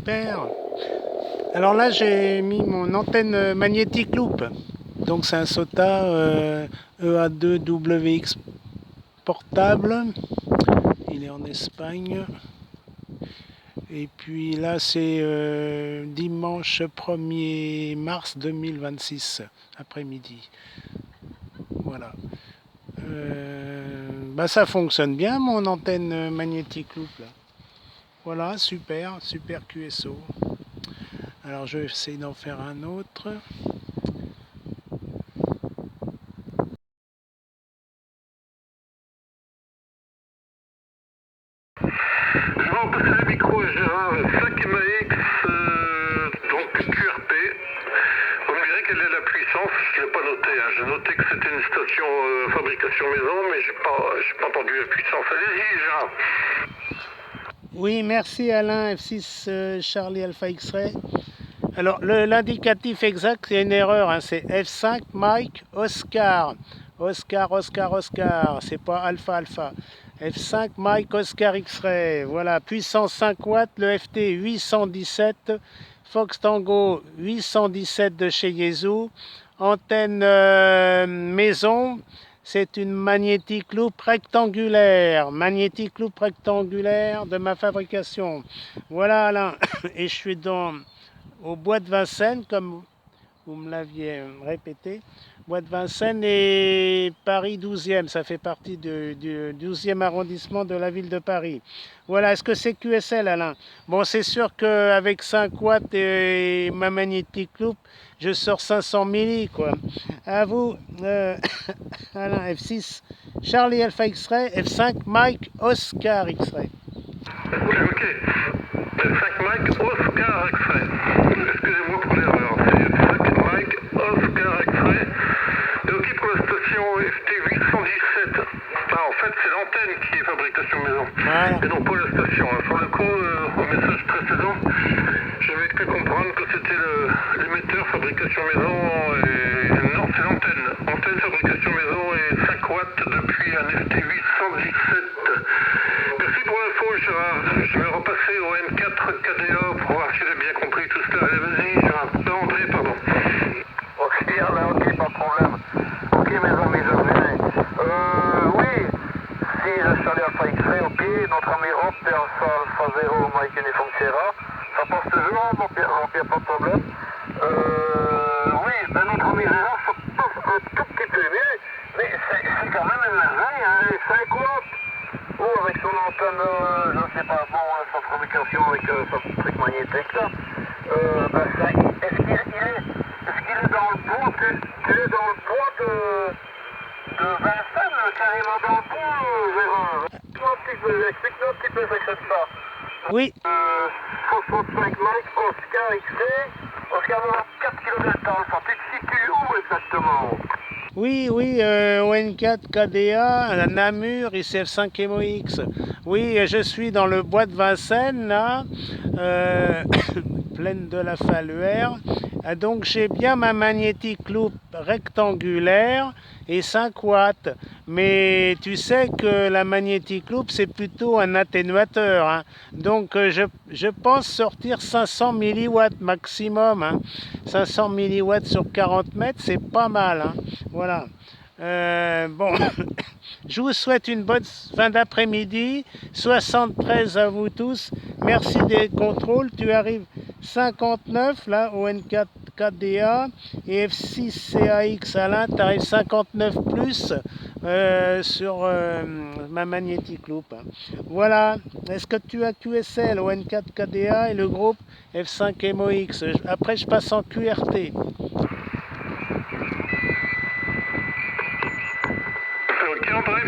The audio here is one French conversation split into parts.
super. Alors là, j'ai mis mon antenne magnétique loop. Donc c'est un SOTA EA2WX portable. Il est en Espagne. Et puis là, c'est dimanche 1er mars 2026, après-midi. Voilà. Ça fonctionne bien, mon antenne magnétique loop. Là. Voilà, super, super QSO. Alors je vais essayer d'en faire un autre. Je vais en passer le micro à Gérard, 5MAX, donc QRP. Vous me direz quelle est la puissance, je ne l'ai pas noté. Hein. J'ai noté que c'était une station fabrication maison, mais je n'ai pas entendu la puissance. Allez-y, Gérard. Oui, merci Alain, F6 Charlie Alpha X-Ray. Alors l'indicatif exact, c'est une erreur, hein, c'est F5 Mike Oscar. Oscar, Oscar, Oscar, c'est pas Alpha Alpha. F5 Mike Oscar X-Ray. Voilà, puissance 5 watts, le FT 817, Fox Tango 817 de chez Yezu. Antenne maison, c'est une magnétique loupe rectangulaire. Magnétique loupe rectangulaire de ma fabrication. Voilà Alain, et je suis au bois de Vincennes, comme vous me l'aviez répété. Bois de Vincennes et Paris 12e, ça fait partie du 12e arrondissement de la ville de Paris. Voilà, est-ce que c'est QSL Alain? Bon, c'est sûr qu'avec 5 watts et ma magnétique loupe, je sors 500 milli, quoi. À vous, Alain, F6, Charlie Alpha X-Ray, F5, Mike, Oscar X-Ray. Ok. 5 Mike Oscar X-Ray. Excusez-moi pour l'erreur. C'est 5 Mike Oscar X-Ray. Et ok pour la station FT 817. En fait, c'est l'antenne qui est fabrication maison. Voilà. Et non pas la station. Sur le coup, au message précédent, j'avais cru comprendre que c'était l'émetteur fabrication maison. Et non, c'est l'antenne. Antenne fabrication maison et 5 watts depuis un FT 817. Merci pour l'info, Gérard. Je vais repasser au N4 KDA pour voir si j'ai bien compris tout cela. Allez, vas-y, Gérard. André, pardon. Ok, là, ok, pas de problème. Ok, mes amis, je reviens. Oui, si je suis allé à Alpha X-Ray, ok, notre ami Rob est Alpha 0, Mike Uniform Sierra. Ça passe toujours, donc il n'y a pas de problème. Oui, ben notre ami Gérard, ça passe un tout petit peu mieux, mais c'est quand même une merveille, hein, les 5 watts. Ou avec son antenne, je ne sais pas, bon, sa fabrication avec son truc magnétique là. Est-ce qu'il est dans le bois, tu es dans le bois de Vincennes, carrément dans le bois, Gérard? Explique-nous un petit peu ce que c'est ça. Oui. 65 Mike, Oscar X-Ray, Oscar 94 km d'alpha. Tu te situes où exactement? Oui, ON4 KDA, à Namur, ICF5 MOX. Oui, je suis dans le bois de Vincennes, là, plaine de la Faluère. Donc j'ai bien ma magnétique loupe rectangulaire et 5 watts. Mais tu sais que la magnétique loupe, c'est plutôt un atténuateur. Hein. Donc je pense sortir 500 milliwatts maximum. Hein. 500 milliwatts sur 40 mètres, c'est pas mal. Hein. Voilà. Bon, je vous souhaite une bonne fin d'après-midi. 73 à vous tous. Merci des contrôles. Tu arrives 59 là au N4 4DA et F6 CAX Alain, tu arrives 59 plus sur ma magnétique loupe. Voilà. Est-ce que tu as QSL au N4 KDA et le groupe F5 MOX? Après, je passe en QRT. Ok, André.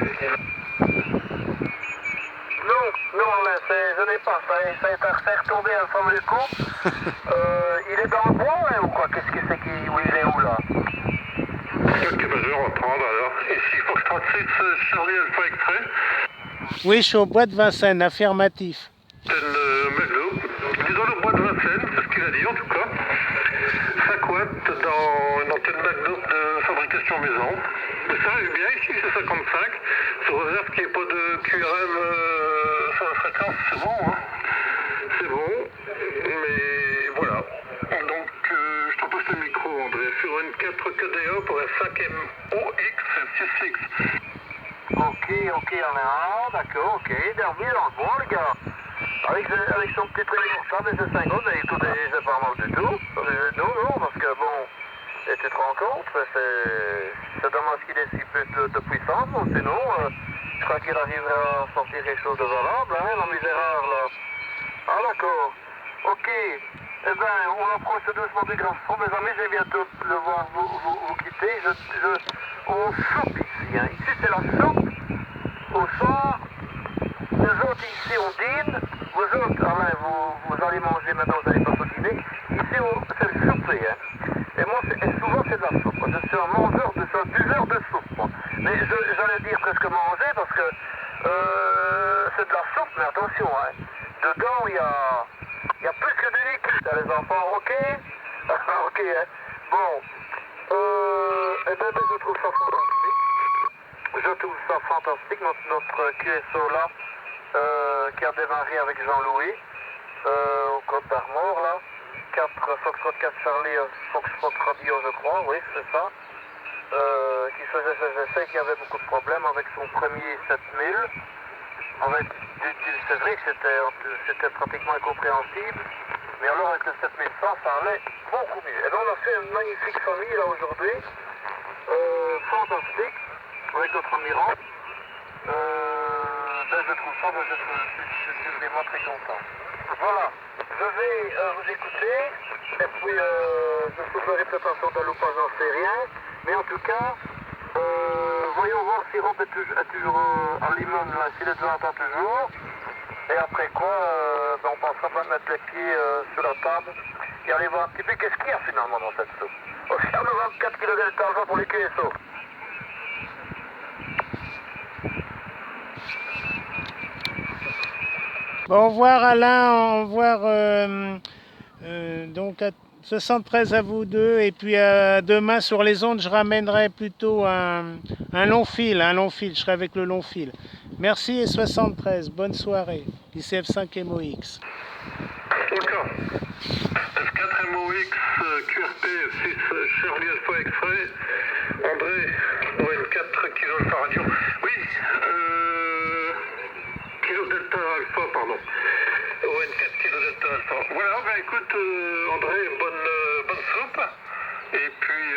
Non, mais je n'ai pas. Ça est retombé un fameux coup. Il est dans le bois hein, ou quoi? Qu'est-ce que c'est où il est où là? Ok, ben je vais reprendre alors. Ici, Foxtrot 6, Charlie Alpha X-Ray. Oui, je suis au bois de Vincennes, affirmatif. Magno. Disons le bois de Vincennes, c'est ce qu'il a dit en tout cas. 5 watts dans une antenne Magno de fabrication maison. Mais ça arrive bien ici, c'est 55. Sous réserve qu'il n'y ait pas de QRM sur la fréquence, c'est bon. Hein. C'est bon. Mais Voilà. Donc, je te passe le micro, André. Sur une 4 KDA pour un 5MOX 6X. Ok, on est un, d'accord, ok. Derby dans le bon, le gars. Avec son petit téléportable et ses 5 autres, écoutez, c'est pas mal du tout. Non, parce que bon, et tu te rends compte, c'est dommage qu'il ait si peu de puissance, bon, sinon, je crois qu'il arrivera à sortir quelque chose de valable, hein, la misérable, là. Ah, d'accord. Ok. Eh ben, on approche doucement du grand fond, mes amis, je vais bientôt devoir vous quitter. On soupe ici, hein. Ici, c'est la soupe. Au soir, nous autres ici on dîne, vous autres, Alain, vous allez manger maintenant, vous allez pas au dîner. Ici, c'est le souper, hein. Et moi, et souvent c'est de la soupe. Je suis un mangeur de soupe, buveur de soupe, moi. Mais j'allais dire presque manger parce que c'est de la soupe, mais attention, hein. Dedans, il y a plus que du liquide, hein, les enfants, ok? Ok, hein. Bon, eh ben, je trouve ça fantastique. Je trouve ça fantastique, notre QSO là, qui a démarré avec Jean-Louis, au Côte d'Armor là, 4 Foxtrot 4 Charlie, Foxtrot Radio je crois, oui c'est ça, qui faisait ses essais, qui avait beaucoup de problèmes avec son premier 7000, c'est vrai que c'était pratiquement incompréhensible, mais alors avec le 7100 ça allait beaucoup mieux. Et donc on a fait une magnifique famille là aujourd'hui, fantastique, avec notre admirant. Ben je trouve ça, je suis vraiment très content. Voilà, je vais vous écouter, et puis je soufflerai peut-être un sort de loupage, j'en sais rien, mais en tout cas, voyons voir si Rob est toujours à Limon, là, s'il est devant attend toujours, et après quoi, ben on pensera pas mettre les pieds sur la table, et aller voir un petit peu qu'est-ce qu'il y a finalement dans cette soupe. Aussi, on a 24 kg d'argent pour les QSO. Bon, au revoir Alain, au revoir donc à 73 à vous deux, et puis demain sur les ondes je ramènerai plutôt un long fil, je serai avec le long fil. Merci et 73, bonne soirée, ICF5 MOX. D'accord. F4 MOX, QRP 6 Charlie Alpha X-Ray, André, ON4 Kilo Alpha Radio. Oui, Kilo Delta Alpha, pardon. ON4 Kilo Delta Alpha. Voilà, ben écoute, André, bonne soupe. Et puis,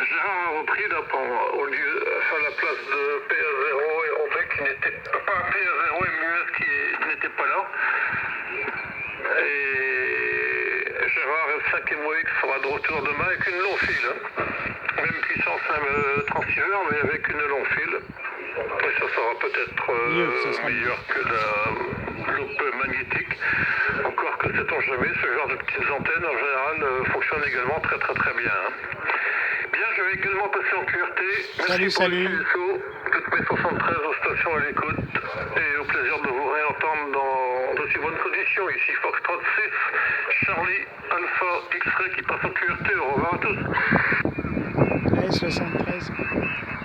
Gérard a repris là, au lieu, à la place de PA0 et André qui n'était pas PA0 et Muez qui n'était pas là. Et Gérard F5 MOX sera de retour demain avec une long file. Même puissance, même transceiver, mais avec une long file. Et ça sera peut-être meilleur que la loupe magnétique. Encore que sait-on jamais, ce genre de petites antennes en général fonctionnent également très bien. Bien, je vais également passer en QRT. Merci Salut. pour le QSO, toutes mes 73 aux stations à l'écoute. Et au plaisir de vous réentendre dans d'aussi bonnes conditions. Ici Foxtrot 6, Charlie Alpha X-Ray qui passe en QRT. Au revoir à tous. Allez, 73.